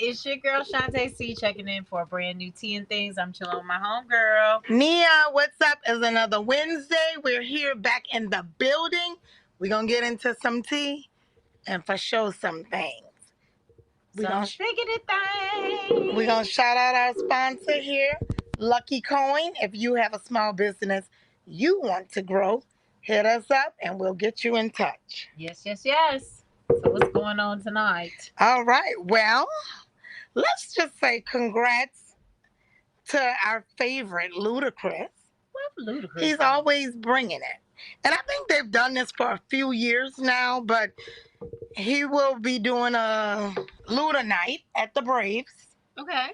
It's your girl Shantae C checking in for a brand new Tea and Things. I'm chilling with my homegirl. Nia, what's up? It's another Wednesday. We're here back in the building. We're going to get into some tea and for sure some things. We're Some shiggity thing. going to shout out our sponsor here, Lucky Coin. If you have a small business you want to grow, hit us up and we'll get you in touch. Yes. So what's going on tonight? All right. Well, let's just say congrats to our favorite, Ludacris. What Ludacris? He's always bringing it. And I think they've done this for a few years now, but he will be doing a Luda night at the Braves. Okay.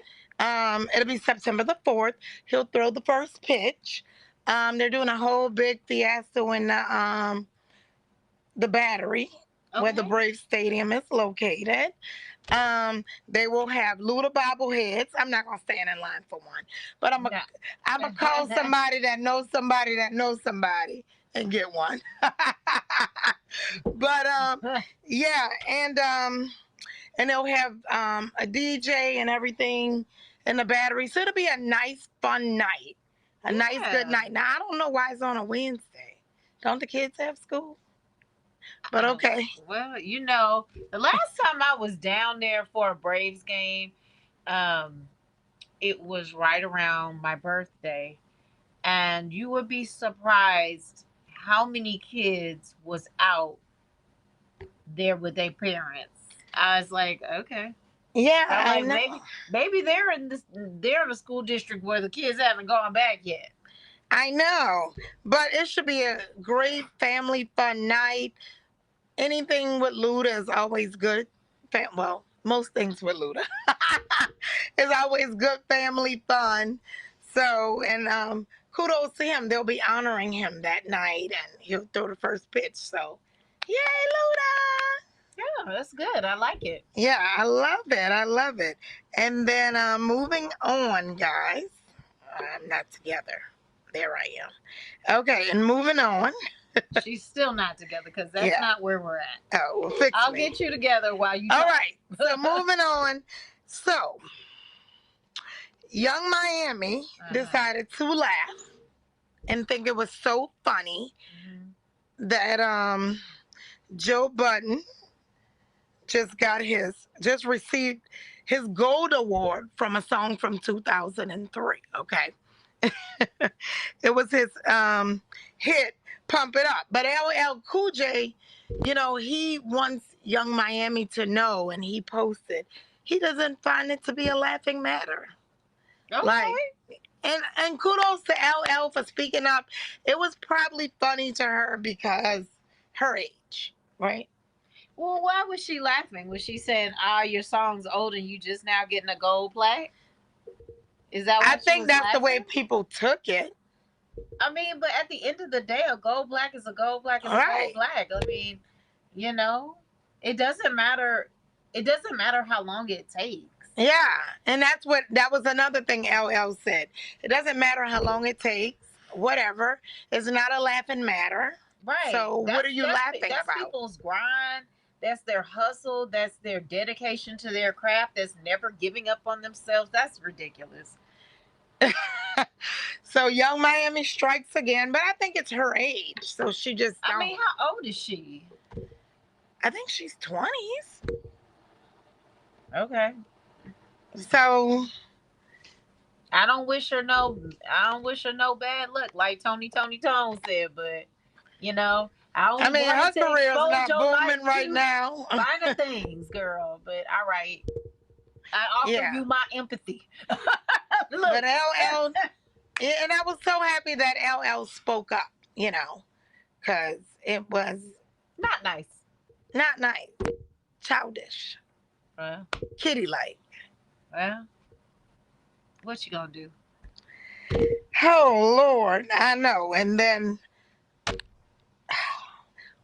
It'll be September the 4th. He'll throw the first pitch. They're doing a whole big fiasco in the Battery, where the Braves Stadium is located. They will have Luda bobbleheads. I'm not gonna stand in line for one, but I'm gonna call somebody that knows somebody that knows somebody and get one. But yeah, and they'll have a DJ and everything in the Battery, so it'll be a nice, fun night, a nice, good night. Now I don't know why it's on a Wednesday. Don't the kids have school? But okay. Well, you know, the last time I was down there for a Braves game, it was right around my birthday, and you would be surprised how many kids was out there with their parents. I was like, okay. Yeah, I know. Maybe they're in the school district where the kids haven't gone back yet. I know, but it should be a great family fun night. Anything with Luda is always good. Well, most things with Luda is always good family fun. So, and kudos to him. They'll be honoring him that night, and he'll throw the first pitch. So, yay, Luda! Yeah, that's good. I like it. Yeah, I love it. And then moving on, guys. I'm not together. There I am. Okay, and moving on. She's still not together because that's not where we're at. Oh, well, fix I'll me. get you together while you. All right. So moving on. So, Young Miami decided to laugh and think it was so funny that Joe Budden just received his gold award from a song from 2003. Okay. It was his hit, Pump It Up. But LL Cool J, you know, he wants Young Miami to know, and he posted, he doesn't find it to be a laughing matter. Okay. Like, and kudos to LL for speaking up. It was probably funny to her because her age, right? Well, why was she laughing? Was she saying, your song's old and you just now getting a gold plaque? Is that what I think that's the way people took it. I mean, but at the end of the day, a gold black is a gold black is a gold black. I mean, you know, it doesn't matter. It doesn't matter how long it takes. Yeah, and that was another thing LL said. It doesn't matter how long it takes, whatever. It's not a laughing matter. Right. So what are you laughing about? That's people's grind. That's their hustle. That's their dedication to their craft. That's never giving up on themselves. That's ridiculous. So Young Miami strikes again, but I think it's her age. So she just I mean, how old is she? I think she's 20s. Okay. So I don't wish her no bad luck, like Tony Tone said, but you know, I mean, her career is not booming right now. Minor things, girl, but all right. I offer you my empathy. Look. But LL, and I was so happy that LL spoke up, you know, because it was not nice. Not nice. Childish. Kitty-like. Well, what you gonna do? Oh, Lord, I know. And then,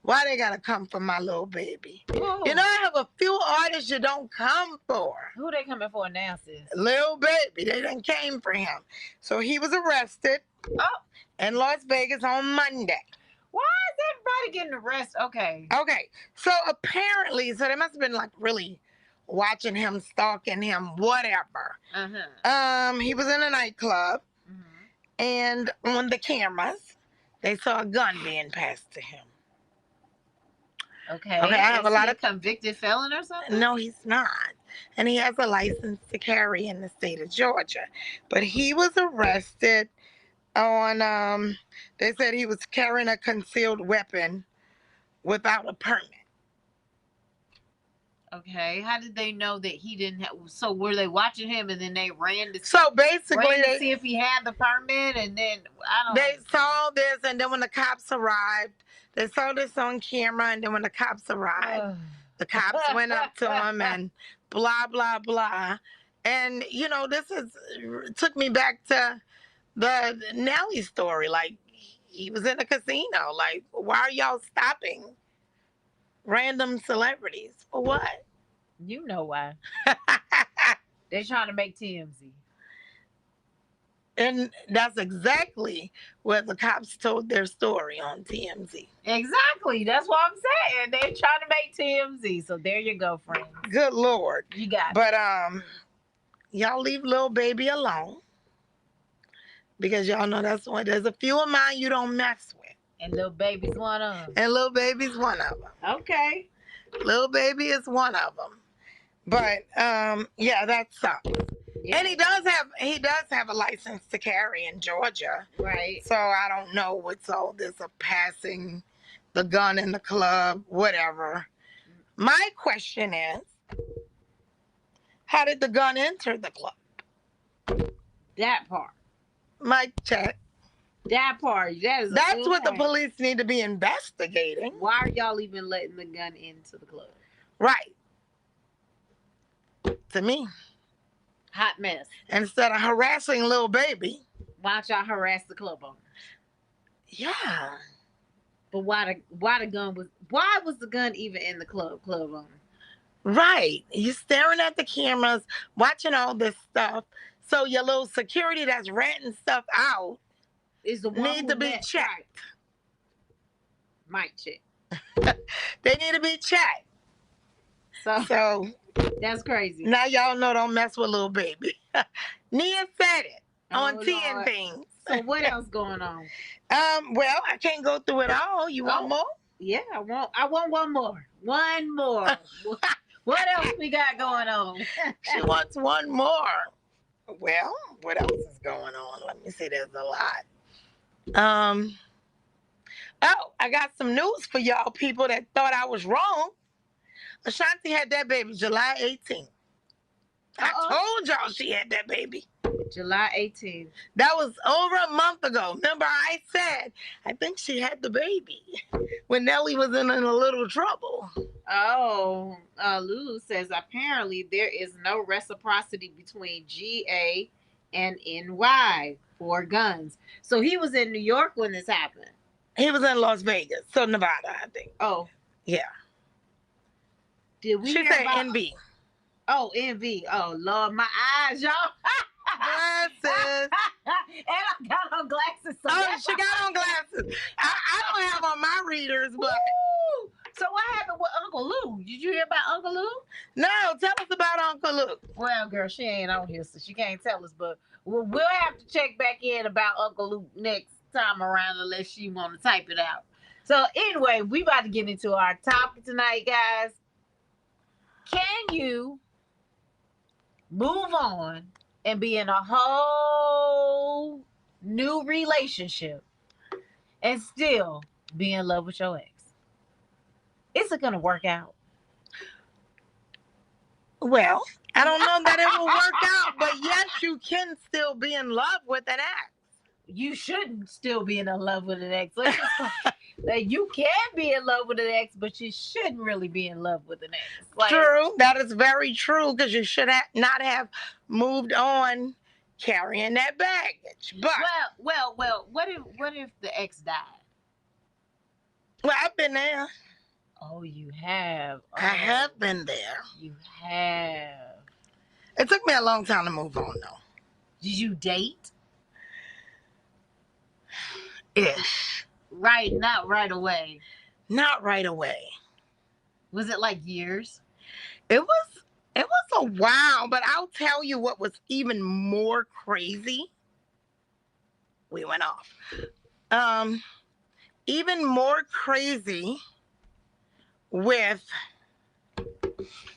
why they gotta come for my little baby? Ooh. You know, I have a few artists you don't come for. Who they coming for now, sis? Lil Baby. They done came for him. So he was arrested in Las Vegas on Monday. Why is everybody getting arrested? Okay. So apparently, so they must have been like really watching him, stalking him, whatever. He was in a nightclub, and on the cameras, they saw a gun being passed to him. Okay. I have a lot of convicted felon or something. No, he's not, and he has a license to carry in the state of Georgia, but he was arrested on. They said he was carrying a concealed weapon without a permit. Okay, how did they know that he didn't have? So were they watching him and then they ran to? So basically, they see if he had the permit, and then They saw this, and then when the cops arrived, they saw this on camera, and then when the cops arrived, the cops went up to him and blah blah blah, and this took me back to the Nelly story. Like, he was in a casino. Like, why are y'all stopping random celebrities for what? You know why? They're trying to make TMZ. And that's exactly what the cops told their story on TMZ. Exactly. That's what I'm saying. They're trying to make TMZ. So there you go, friends. Good Lord. You got it. But y'all leave Lil Baby alone. Because y'all know there's a few of mine you don't mess with. And Lil Baby's one of them. And Lil Baby's one of them. Okay. Lil Baby is one of them. But yeah, that sucks. Yeah. And he does have a license to carry in Georgia. Right. So I don't know what's all this of passing the gun in the club, whatever. My question is, how did the gun enter the club? That part. Mic check. That part. That's what the police need to be investigating. Why are y'all even letting the gun into the club? Right. To me. Hot mess. Instead of harassing Lil Baby. Why don't y'all harass the club owners? Yeah. But why was the gun even in the club owner? Right. You're staring at the cameras, watching all this stuff. So your little security that's renting stuff out is the one need to be checked. Mic check. They need to be checked. So that's crazy. Now y'all know don't mess with Lil Baby. Nia said it on TNT. So what else going on? Well, I can't go through it all. You want more? Yeah, I want one more. One more. What else we got going on? She wants one more. Well, what else is going on? Let me see. There's a lot. Oh, I got some news for y'all people that thought I was wrong. Ashanti had that baby July 18th. I told y'all she had that baby. July 18th. That was over a month ago. Remember, I said, I think she had the baby when Nelly was in a little trouble. Oh, Lulu says apparently there is no reciprocity between GA and NY for guns. So he was in New York when this happened. He was in Las Vegas, so Nevada, I think. Oh. Yeah. Did we She said NV. Oh, NV. Oh, Lord, my eyes, y'all. Glasses. And I got on glasses. So she got on glasses. I don't have on my readers, but... Woo! So what happened with Uncle Lou? Did you hear about Uncle Lou? No, tell us about Uncle Lou. Well, girl, she ain't on here, so she can't tell us, but we'll have to check back in about Uncle Lou next time around unless she want to type it out. So anyway, we about to get into our topic tonight, guys. Can you move on and be in a whole new relationship and still be in love with your ex? Is it going to work out? Well, I don't know that it will work out, but yes, you can still be in love with an ex. You shouldn't still be in love with an ex. Like, you can be in love with an ex, but you shouldn't really be in love with an ex. Like, true. That is very true, because you should not have moved on carrying that baggage. But well, what if the ex died? Well, I've been there. Oh, you have. Oh, I have been there. You have. It took me a long time to move on, though. Did you date? Ish. Right, not right away. Not right away. Was it like years? It It was a while, but I'll tell you what was even more crazy. We went off. Even more crazy with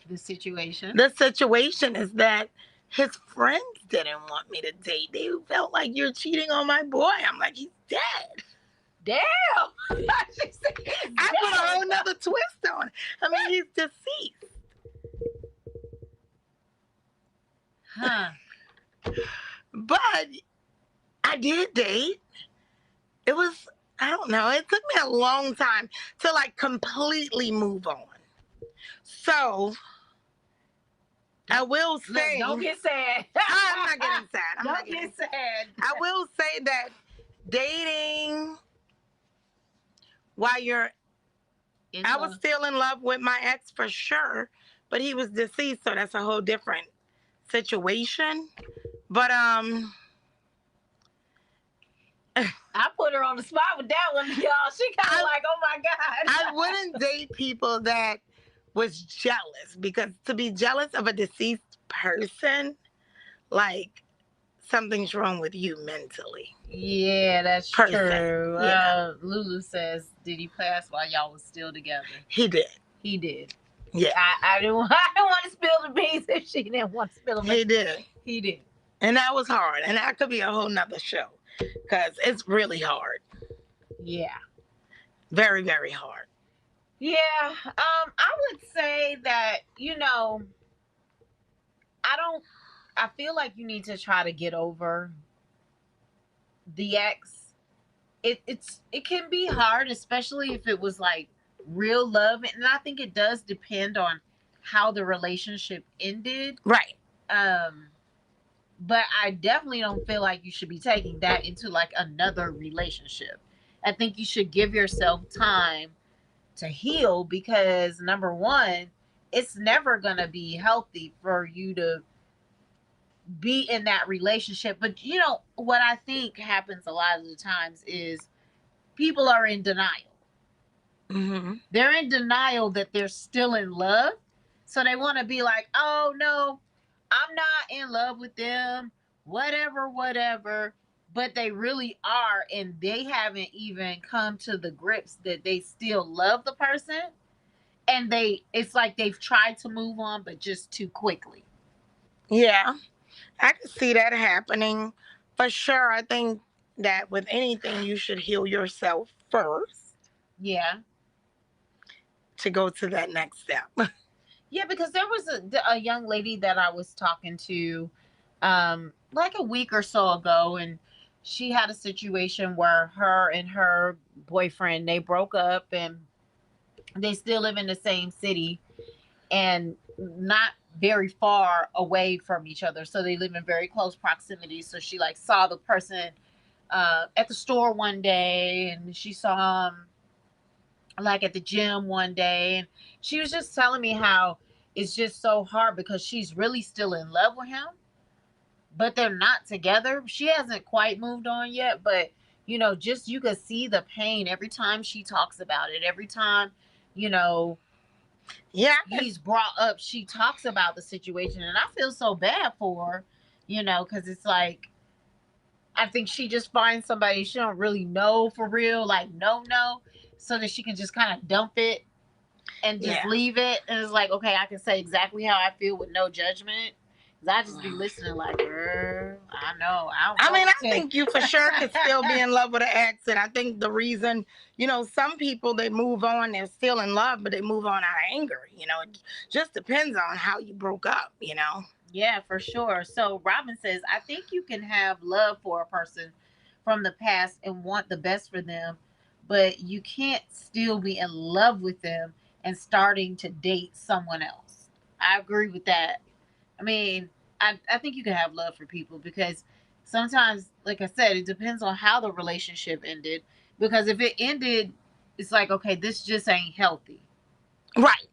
The situation. the situation is that his friends didn't want me to date. They felt like you're cheating on my boy. I'm like, he's dead. Damn. She said he's I put a dead. whole nother twist on it. I mean, he's deceased. Huh. But I did date. It was, I don't know, it took me a long time to like completely move on. So I will Look, say, don't get sad. I'm not getting sad. I'm Don't not getting get sad. I will say that dating while you're, I was still in love with my ex for sure, but he was deceased, so that's a whole different situation. But I put her on the spot with that one, y'all. She kind of like, oh my God. I wouldn't date people that was jealous, because to be jealous of a deceased person, like, something's wrong with you mentally. Yeah, that's Person, true. you know. Lulu says, did he pass while y'all was still together? He did. He did. Yeah. I didn't want to spill the beans if she didn't want to spill them. He did. He did. And that was hard. And that could be a whole nother show, because it's really hard. Yeah. Very, very hard. Yeah. I would say that, I feel like you need to try to get over the ex. It can be hard, especially if it was like real love, and I think it does depend on how the relationship ended. Right. But I definitely don't feel like you should be taking that into like another relationship. I think you should give yourself time to heal, because number one, it's never gonna be healthy for you to be in that relationship. But what I think happens a lot of the times is people are in denial. Mm-hmm. They're in denial that they're still in love, so they want to be like, oh no, I'm not in love with them, whatever, but they really are, and they haven't even come to the grips that they still love the person, and it's like they've tried to move on but just too quickly. Yeah, I can see that happening for sure. I think that with anything, you should heal yourself first. Yeah. To go to that next step. Yeah, because there was a young lady that I was talking to like a week or so ago, and she had a situation where her and her boyfriend, they broke up, and they still live in the same city and not very far away from each other, so they live in very close proximity. So she like saw the person at the store one day, and she saw him like at the gym one day, and she was just telling me how it's just so hard because she's really still in love with him, but they're not together. She hasn't quite moved on yet, but just you could see the pain every time she talks about it. Every time, yeah, he's brought up, she talks about the situation, and I feel so bad for her, because it's like, I think she just finds somebody she don't really know for real, like no, so that she can just kind of dump it and just leave it. And it's like, okay, I can say exactly how I feel with no judgment. Because I just be listening like, girl, I know. I think you for sure could still be in love with an ex. And I think the reason, some people, they move on, they're still in love, but they move on out of anger. It just depends on how you broke up, Yeah, for sure. So Robin says, I think you can have love for a person from the past and want the best for them, but you can't still be in love with them and starting to date someone else. I agree with that. I mean, I think you can have love for people, because sometimes, like I said, it depends on how the relationship ended. Because if it ended, it's like, okay, this just ain't healthy. Right.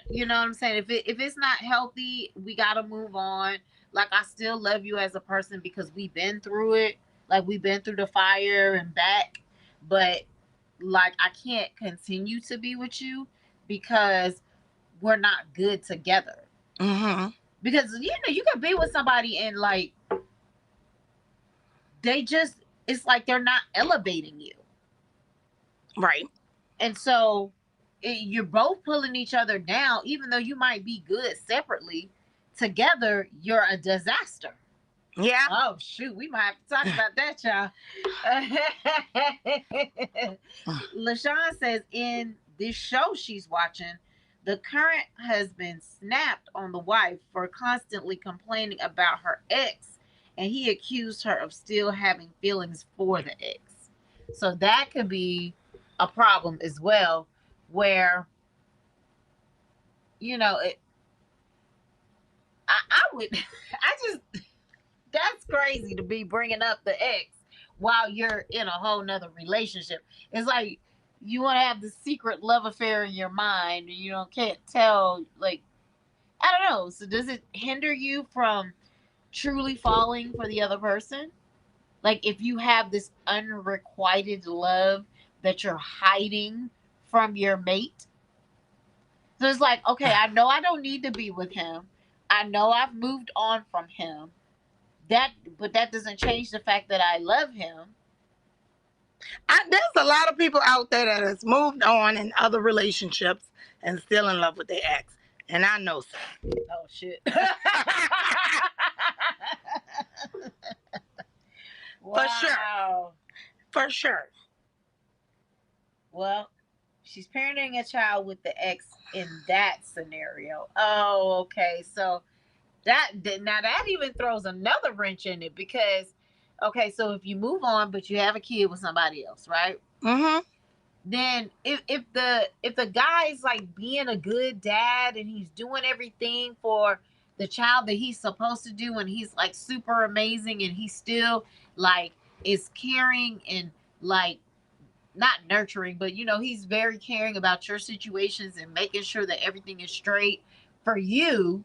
You know what I'm saying? If it's not healthy, we gotta move on. Like, I still love you as a person because we've been through it. Like, we've been through the fire and back. But like, I can't continue to be with you because we're not good together. Mm-hmm. Because you can be with somebody and like it's like they're not elevating you. Right. And so you're both pulling each other down, even though you might be good separately. Together, you're a disaster. Yeah. Oh shoot, we might have to talk about that, y'all. LaShawn says in this show she's watching, the current husband snapped on the wife for constantly complaining about her ex, and he accused her of still having feelings for the ex. So that could be a problem as well, where I would, I just that's crazy to be bringing up the ex while you're in a whole nother relationship. It's like you want to have the secret love affair in your mind, and can't tell. Like, I don't know. So does it hinder you from truly falling for the other person? Like, if you have this unrequited love that you're hiding from your mate. So it's like, okay, I know I don't need to be with him. I know I've moved on from him. But that doesn't change the fact that I love him. There's a lot of people out there that has moved on in other relationships and still in love with their ex, and I know so. Oh shit. Wow. For sure. Well, she's parenting a child with the ex in that scenario. Oh, okay. So that even throws another wrench in it, because okay, so if you move on but you have a kid with somebody else, right? Mm-hmm. Then if the guy's like being a good dad and he's doing everything for the child that he's supposed to do, and he's like super amazing, and he still like is caring and like not nurturing, but he's very caring about your situations and making sure that everything is straight for you,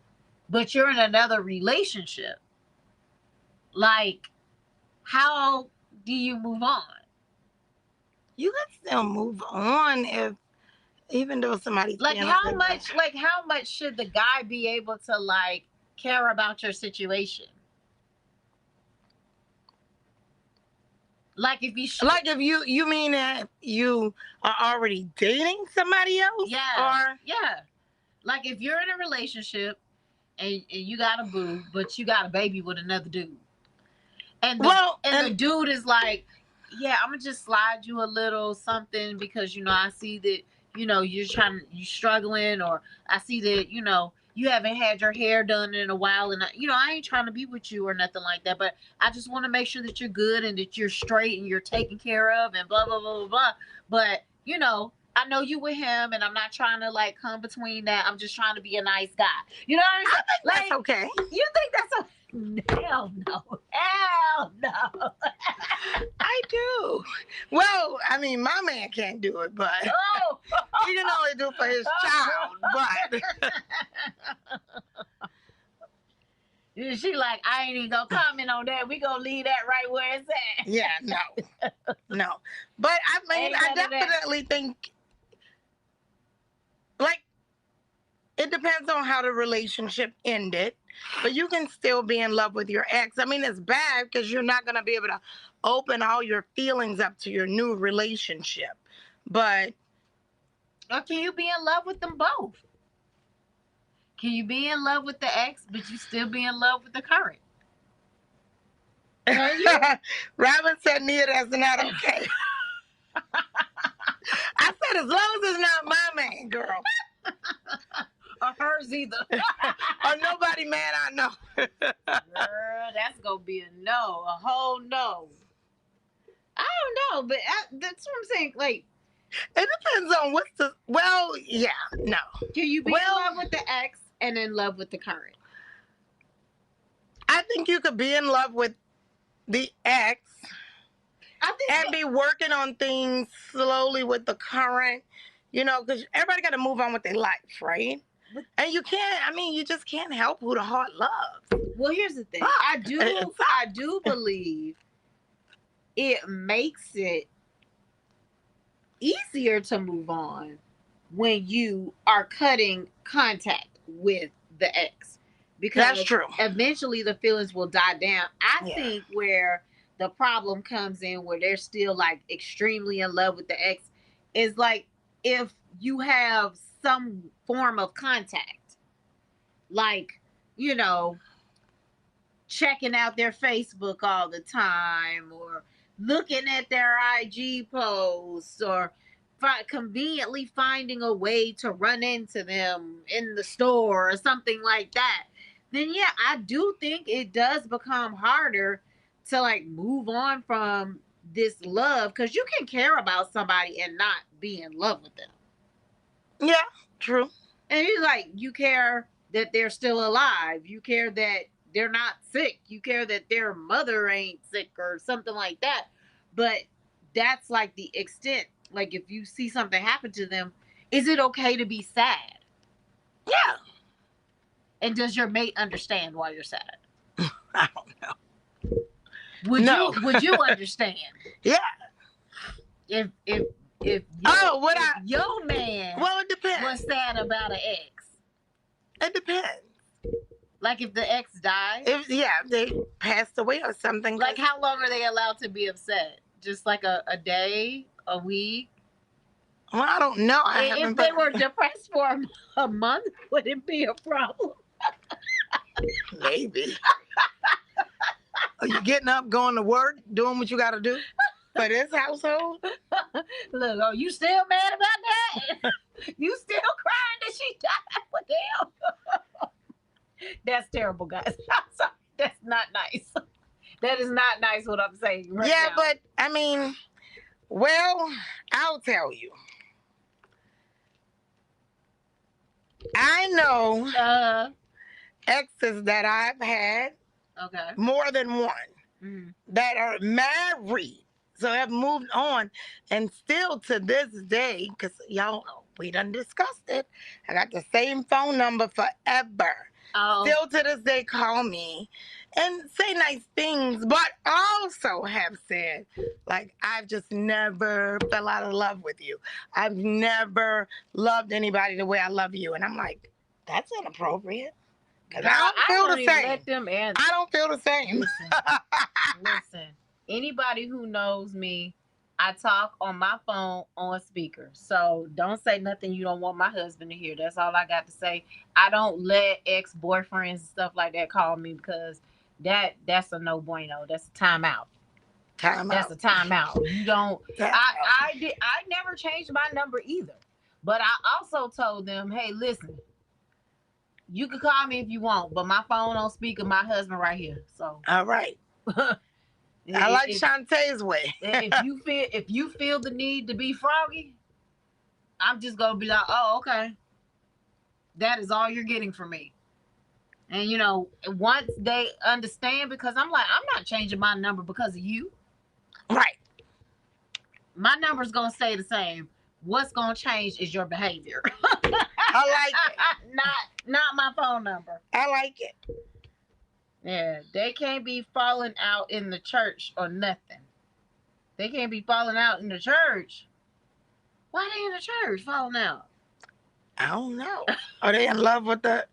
but you're in another relationship. Like, how do you move on? You can still move on if, even though somebody's like how much should the guy be able to like care about your situation? Like if you mean that you are already dating somebody else? Yeah. Like if you're in a relationship and you got a boo, but you got a baby with another dude. And the dude is like, yeah, I'm gonna just slide you a little something because I see that you're struggling, or I see that you haven't had your hair done in a while, and I ain't trying to be with you or nothing like that, but I just want to make sure that you're good and that you're straight and you're taken care of and blah blah blah blah blah. But I know you with him, and I'm not trying to like come between that. I'm just trying to be a nice guy. You know what I'm saying? I think that's okay. You think that's okay? Hell no. Hell no. I do. Well, I mean, my man can't do it, but he can only do it for his child. But she like, I ain't even gonna comment on that. We gonna leave that right where it's at. Yeah, no. But I mean, I definitely think, like, it depends on how the relationship ended, but you can still be in love with your ex. I mean, it's bad because you're not going to be able to open all your feelings up to your new relationship. But or can you be in love with them both? Can you be in love with the ex, but you still be in love with the current? Robin said, Nia, that's not okay. I said, as long as it's not my man, girl. Or hers either. Or nobody man I know. Girl, that's gonna be a no, a whole no. I don't know, but that's what I'm saying. Like, it depends on no. Can you be in love with the ex and in love with the current? I think you could be in love with the ex and be working on things slowly with the current, because everybody got to move on with their life, right? And you just can't help who the heart loves. Well, here's the thing. I do believe it makes it easier to move on when you are cutting contact with the ex, because That's true. eventually the feelings will die down. I Yeah. think where the problem comes in, where they're still like extremely in love with the ex, is like if you have some form of contact, like, you know, checking out their Facebook all the time, or looking at their IG posts, or conveniently finding a way to run into them in the store or something like that, then yeah, I do think it does become harder to like move on from this love, because you can care about somebody and not be in love with them. Yeah, true. And you like, you care that they're still alive. You care that they're not sick. You care that their mother ain't sick or something like that. But that's like the extent. Like, if you see something happen to them, is it okay to be sad? Yeah. And does your mate understand why you're sad? I don't know. Would you understand? Yeah. If your man well, it depends. was sad about an ex. It depends. Like if the ex died? If they passed away or something. Like how long are they allowed to be upset? Just like a day, a week? Well, I don't know. If they were depressed for a month, would it be a problem? Maybe. Are you getting up, going to work, doing what you got to do for this household? Look, oh, you still mad about that? You still crying that she died? What the hell? That's terrible, guys. I'm sorry. That's not nice. That is not nice what I'm saying right now. But I mean, well, I'll tell you. I know exes that I've had, more than one, that are married, so have moved on, and still to this day, because y'all, we done discussed it, I got the same phone number forever. Still to this day call me and say nice things, but also have said, like, I've just never fell out of love with you. I've never loved anybody the way I love you. And I'm like, that's inappropriate. Because I don't feel the same. I don't feel the same. Listen, anybody who knows me, I talk on my phone on speaker. So don't say nothing you don't want my husband to hear. That's all I got to say. I don't let ex-boyfriends and stuff like that call me, because that's a no bueno. That's a timeout. That's a timeout. You don't. I never changed my number either. But I also told them, hey, listen, you can call me if you want, but my phone on speaker, my husband right here. So all right. I like Shantae's way. if you feel the need to be froggy, I'm just gonna be like, oh, okay. That is all you're getting from me. And once they understand, because I'm like, I'm not changing my number because of you. Right. My number's gonna stay the same. What's gonna change is your behavior. I like it. Not my phone number. I like it. Yeah, they can't be falling out in the church or nothing. They can't be falling out in the church. Why are they in the church falling out? I don't know. Are they in love with the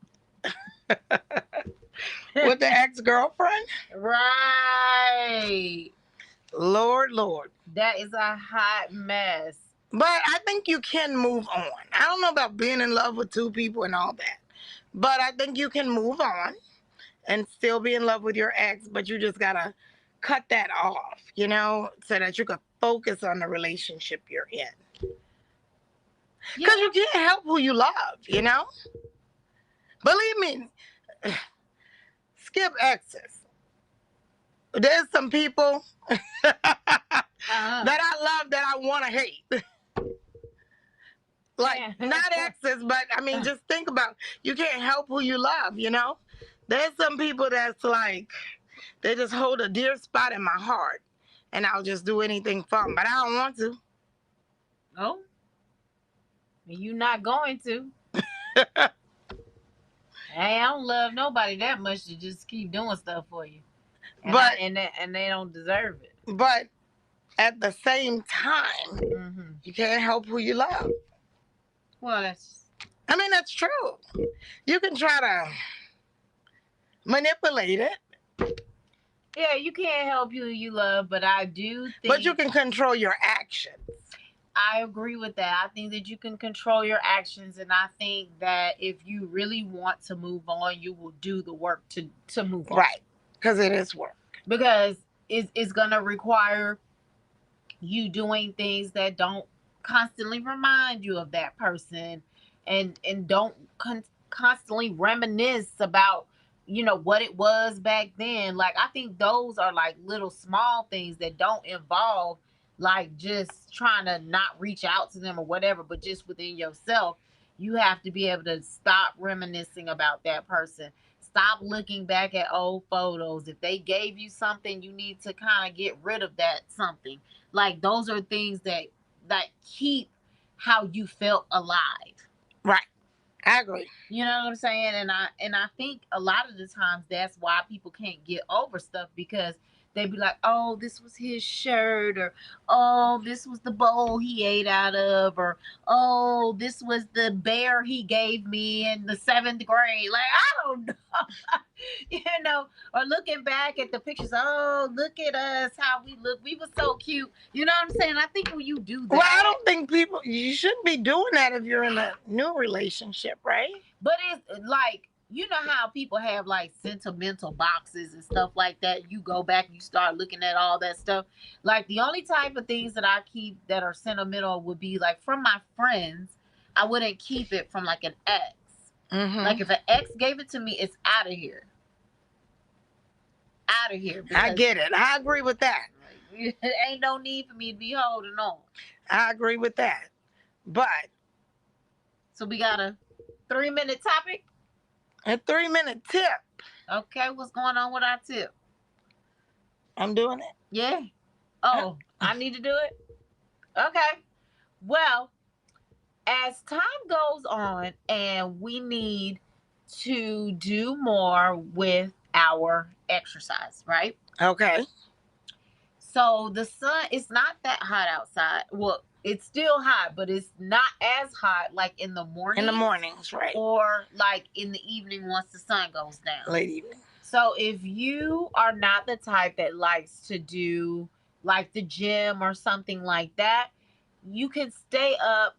with the ex-girlfriend? Right. Lord. That is a hot mess. But I think you can move on. I don't know about being in love with two people and all that. But I think you can move on and still be in love with your ex, but you just gotta cut that off, so that you can focus on the relationship you're in. Because you can't help who you love, Believe me, skip exes. There's some people that I love that I want to hate. Like, not exes, but I mean, just think about, you can't help who you love, There's some people that's like, they just hold a dear spot in my heart, and I'll just do anything for them, but I don't want to. Oh? You're not going to. Hey, I don't love nobody that much to just keep doing stuff for you. And they don't deserve it. But at the same time, you can't help who you love. Well, I mean, that's true. You can try to manipulate it. Yeah, you can't help who you love, but I do think. But you can control your actions. I agree with that. I think that you can control your actions, and I think that if you really want to move on, you will do the work to move on. Right, because it is work. Because it's going to require you doing things that don't constantly remind you of that person, and don't constantly reminisce about what it was back then. Like, I think those are like little small things that don't involve like just trying to not reach out to them or whatever, but just within yourself, you have to be able to stop reminiscing about that person. Stop looking back at old photos. If they gave you something, you need to kind of get rid of that something. Like, those are things that keep how you felt alive. Right. I agree. You know what I'm saying? And I think a lot of the times that's why people can't get over stuff, because they be like, oh, this was his shirt, or oh, this was the bowl he ate out of, or oh, this was the bear he gave me in the 7th grade. Like, I don't know. Or looking back at the pictures, oh, look at us, how we look. We were so cute. You know what I'm saying? I think when you do that. Well, I don't think you shouldn't be doing that if you're in a new relationship, right? But it's like, you know how people have like sentimental boxes and stuff like that. You go back, you start looking at all that stuff. Like, the only type of things that I keep that are sentimental would be like from my friends. I wouldn't keep it from like an ex. Mm-hmm. Like, if an ex gave it to me, it's out of here. Out of here. I get it. I agree with that. It ain't no need for me to be holding on. I agree with that. But. So we got a 3-minute topic? A 3-minute tip. Okay, what's going on with our tip? I'm doing it. Yeah. Oh, I need to do it? Okay. Well, as time goes on and we need to do more with our exercise, right? Okay. So the sun, it's not that hot outside. Well, it's still hot, but it's not as hot like in the morning. In the mornings, right. Or like in the evening once the sun goes down. Late evening. So if you are not the type that likes to do like the gym or something like that, you can stay up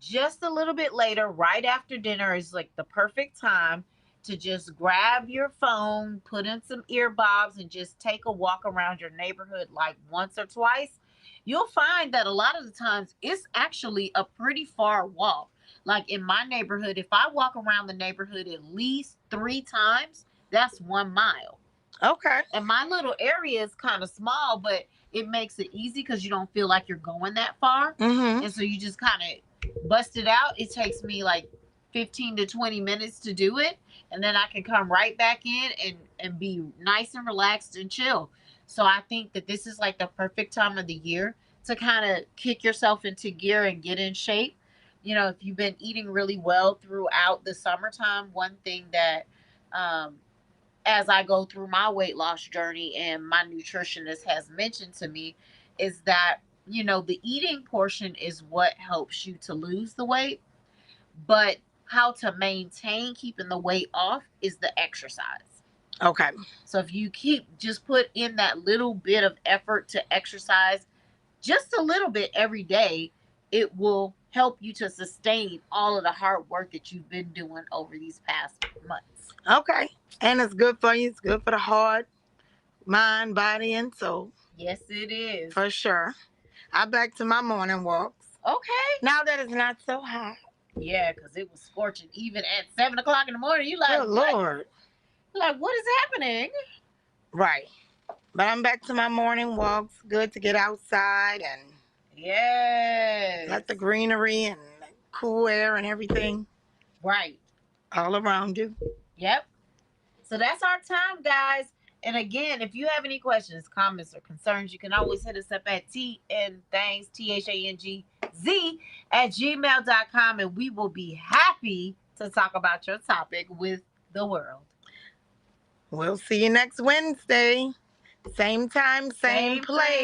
just a little bit later. Right after dinner is like the perfect time to just grab your phone, put in some earbuds, and just take a walk around your neighborhood like once or twice. You'll find that a lot of the times it's actually a pretty far walk. Like in my neighborhood, if I walk around the neighborhood at least 3 times, that's 1 mile. Okay. And my little area is kind of small, but it makes it easy because you don't feel like you're going that far. Mm-hmm. And so you just kind of bust it out. It takes me like 15 to 20 minutes to do it. And then I can come right back in and be nice and relaxed and chill. So I think that this is like the perfect time of the year to kind of kick yourself into gear and get in shape. If you've been eating really well throughout the summertime, one thing that, as I go through my weight loss journey and my nutritionist has mentioned to me, is that, the eating portion is what helps you to lose the weight, but how to maintain keeping the weight off is the exercise. Okay. So if you just put in that little bit of effort to exercise just a little bit every day, it will help you to sustain all of the hard work that you've been doing over these past months. Okay. And it's good for you. It's good for the heart, mind, body, and soul. Yes, it is. For sure. I'm back to my morning walks. Okay. Now that it's not so hot. Yeah, because it was scorching even at 7 o'clock in the morning. You like, oh, Lord. Like, what is happening? Right. But I'm back to my morning walks. Good to get outside and let the greenery and cool air and everything. Right. All around you. Yep. So that's our time, guys. And again, if you have any questions, comments, or concerns, you can always hit us up at tnthangz, THANGZ, at gmail.com, and we will be happy to talk about your topic with the world. We'll see you next Wednesday. Same time, same place.